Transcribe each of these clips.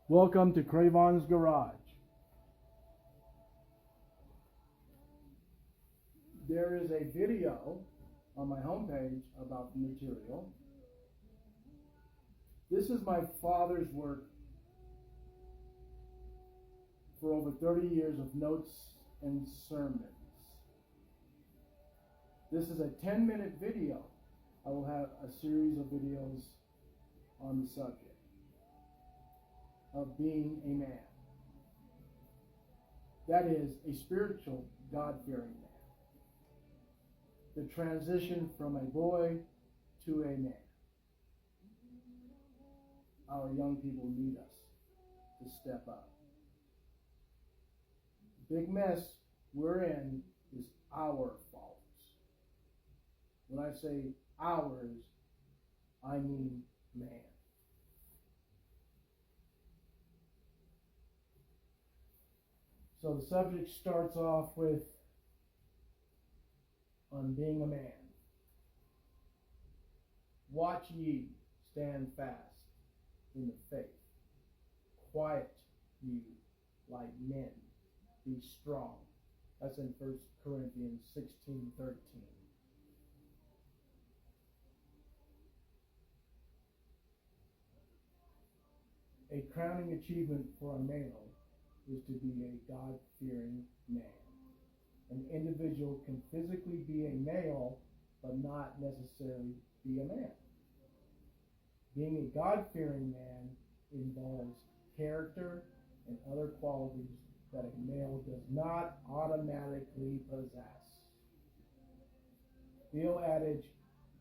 Welcome to Cravon's Garage. There is a video on my homepage about the material. This is my father's work for over 30 years of notes and sermons. This is a 10-minute video. I will have a series of videos on the subject of being a man. That is, a spiritual, God-fearing man. The transition from a boy to a man. Our young people need us to step up. The big mess we're in is our faults. When I say ours, I mean man. So the subject starts off with on being a man. Watch ye stand fast in the faith. Quiet you like men. Be strong. That's in 1 Corinthians 16:13. A crowning achievement for a male is to be a God-fearing man. An individual can physically be a male, but not necessarily be a man. Being a God-fearing man involves character and other qualities that a male does not automatically possess. The old adage,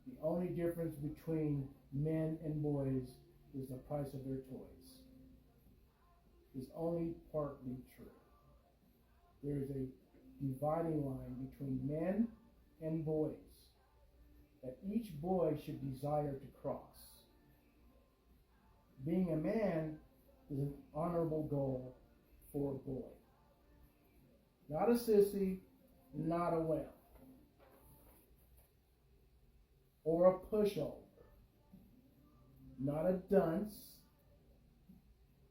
the only difference between men and boys is the price of their toys, is only partly true. There is a dividing line between men and boys that each boy should desire to cross. Being a man is an honorable goal for a boy. Not a sissy, not a wimp, or a pushover, not a dunce,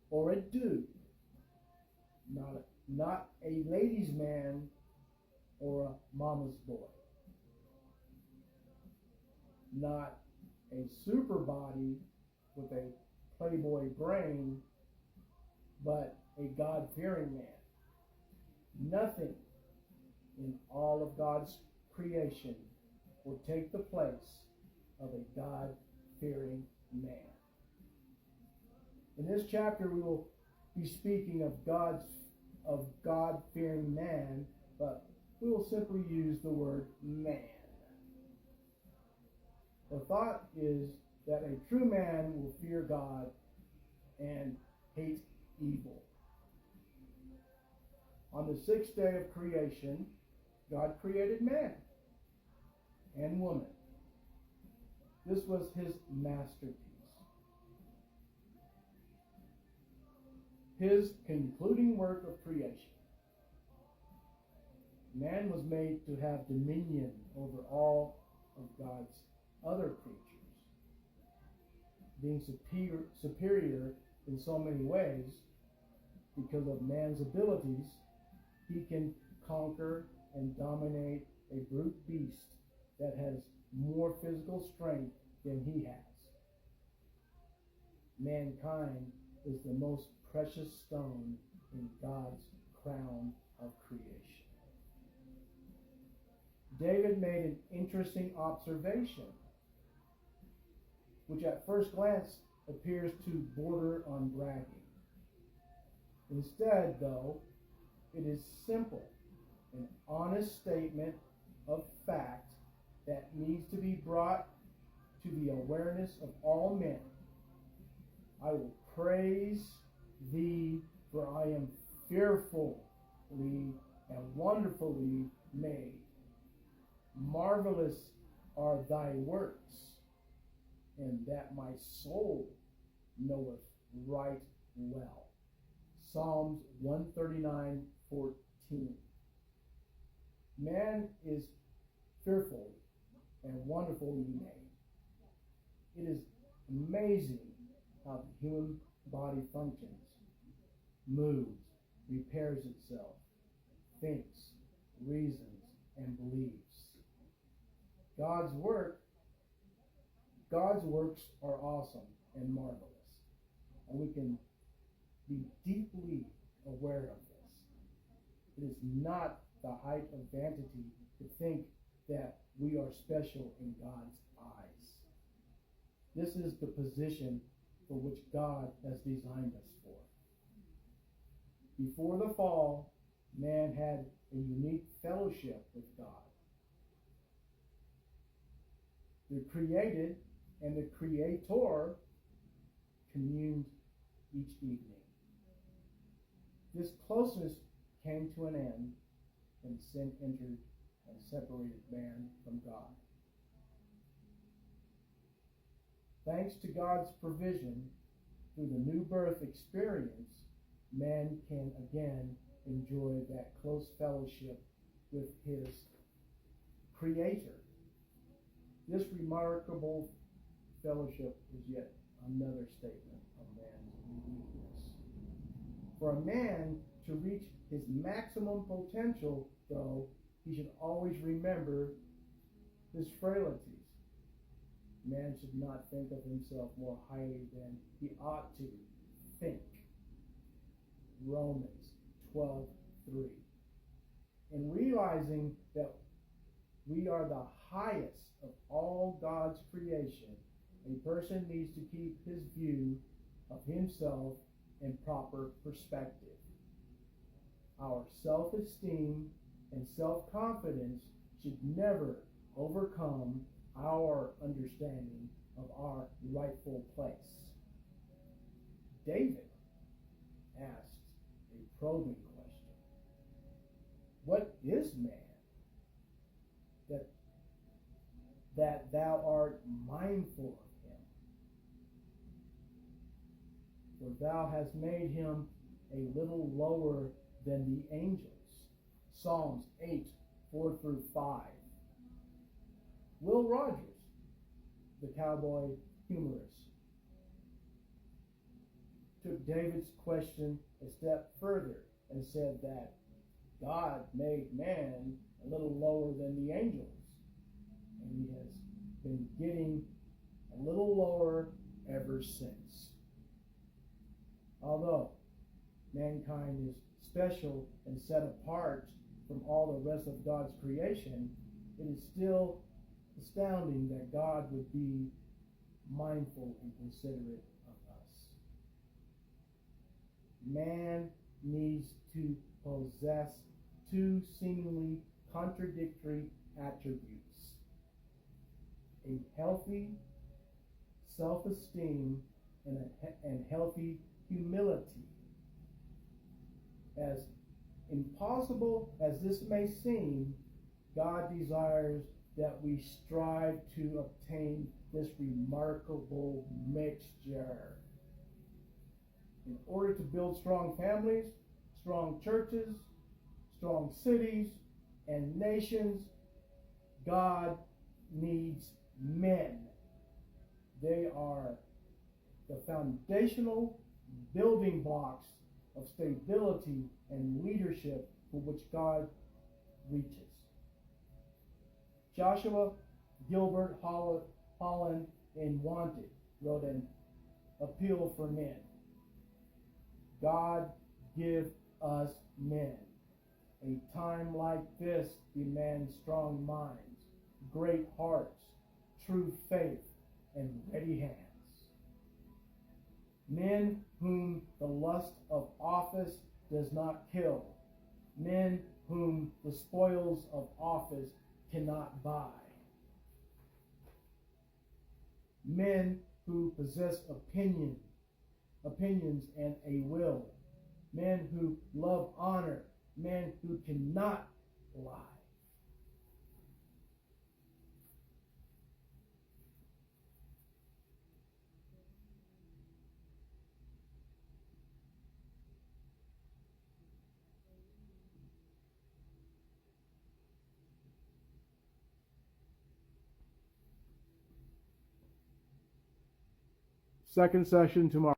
or a dude, not a ladies' man or a mama's boy, not a super body with a playboy brain, but a God-fearing man. Nothing in all of God's creation will take the place of a God-fearing man. In this chapter, we will be speaking of God-fearing man, but we will simply use the word man. The thought is that a true man will fear God and hate evil. On the sixth day of creation, God created man and woman. This was his masterpiece. His concluding work of creation. Man was made to have dominion over all of God's other creatures. Being superior in so many ways, because of man's abilities, he can conquer and dominate a brute beast that has more physical strength than he has. Mankind is the most precious stone in God's crown of creation. David made an interesting observation, which at first glance appears to border on bragging. Instead, though, it is simple, an honest statement of fact that needs to be brought to the awareness of all men. I will praise thee, for I am fearfully and wonderfully made. Marvelous are thy works, and that my soul knoweth right well. Psalms 139:14. Man is fearfully and wonderfully made. It is amazing how the human body functions moves, repairs itself, thinks, reasons, and believes. God's works are awesome and marvelous, and we can be deeply aware of this. It is not the height of vanity to think that we are special in God's eyes. This is the position for which God has designed us for. Before the fall, man had a unique fellowship with God. The created and the Creator communed each evening. This closeness came to an end when sin entered and separated man from God. Thanks to God's provision, through the new birth experience, man can again enjoy that close fellowship with his Creator. This remarkable fellowship is yet another statement of man's uniqueness. For a man to reach his maximum potential, though, he should always remember his frailties. Man should not think of himself more highly than he ought to think. Romans 12:3. In realizing that we are the highest of all God's creation, a person needs to keep his view of himself in proper perspective. Our self-esteem and self-confidence should never overcome our understanding of our rightful place. David asks a probing question. What is man that thou art mindful of him? For thou hast made him a little lower than the angels. Psalms 8:4-5. Will Rogers, the cowboy humorist, took David's question a step further and said that God made man a little lower than the angels, and he has been getting a little lower ever since. Although mankind is special and set apart from all the rest of God's creation, it is still astounding that God would be mindful and considerate of us. Man needs to possess two seemingly contradictory attributes: a healthy self-esteem and healthy humility. As impossible as this may seem, God desires that we strive to obtain this remarkable mixture. In order to build strong families, strong churches, strong cities, and nations, God needs men. They are the foundational building blocks of stability and leadership for which God reaches. Joshua Gilbert Holland in Wanted wrote an appeal for men. God, give us men. A time like this demands strong minds, great hearts, true faith, and ready hands. Men whom the lust of office does not kill. Men whom the spoils of office cannot buy. Men who possess opinions and a will. Men who love honor. Men who cannot lie. Second session tomorrow.